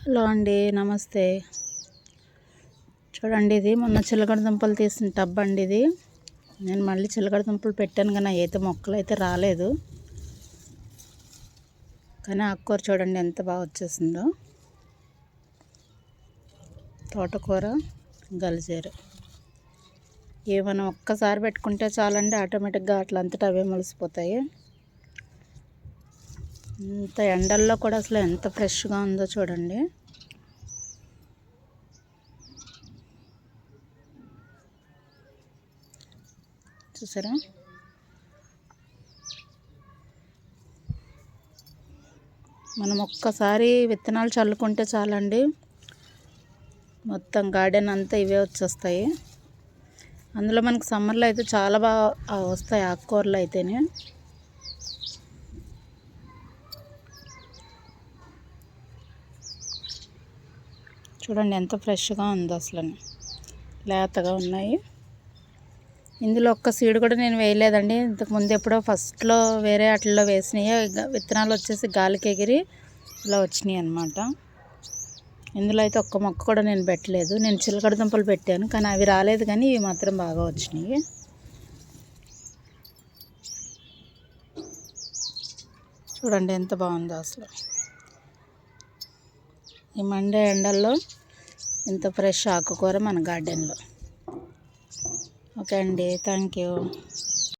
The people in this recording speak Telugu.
హలో అండి, నమస్తే. చూడండి, ఇది మొన్న చిలకడ దుంపలు తీసిన టబ్ అండి. ఇది నేను మళ్ళీ చిలకడ దుంపలు పెట్టాను కానీ అయితే మొక్కలు అయితే రాలేదు. కానీ ఆకుకూర చూడండి ఎంత బాగా వచ్చేసిందో. తోటకూర, గలిజేరు ఇవి మనం ఒక్కసారి పెట్టుకుంటే చాలండి, ఆటోమేటిక్గా అట్లంతటా అవే మొలిసిపోతాయి. ఇంత ఎండల్లో కూడా అసలు ఎంత ఫ్రెష్గా ఉందో చూడండి. చూసారా? మనం ఒక్కసారి విత్తనాలు చల్లుకుంటే చాలండి, మొత్తం గార్డెన్ అంతా ఇవే వచ్చేస్తాయి. అందులో మనకు సమ్మర్లో అయితే చాలా బాగా వస్తాయి ఆకుకూరలు అయితేనే. చూడండి ఎంత ఫ్రెష్గా ఉందో, అసలు లేతగా ఉన్నాయి. ఇందులో ఒక్క సీడ్ కూడా నేను వేయలేదండి. ఇంతకుముందు ఎప్పుడో ఫస్ట్లో వేరే వాటిల్లో వేసినాయి విత్తనాలు వచ్చేసి గాలికి ఎగిరి ఇలా వచ్చినాయి అన్నమాట. ఇందులో అయితే ఒక్క మొక్క కూడా నేను పెట్టలేదు. నేను చిలకడ దుంపలు పెట్టాను కానీ అవి రాలేదు, కానీ ఇవి మాత్రం బాగా వచ్చినాయి. చూడండి ఎంత బాగుందో అసలు. ఈ మండే ఎండల్లో ఇంత ఫ్రెష్ ఆకుకూర మన గార్డెన్లో. ఓకే అండి, థ్యాంక్ యూ.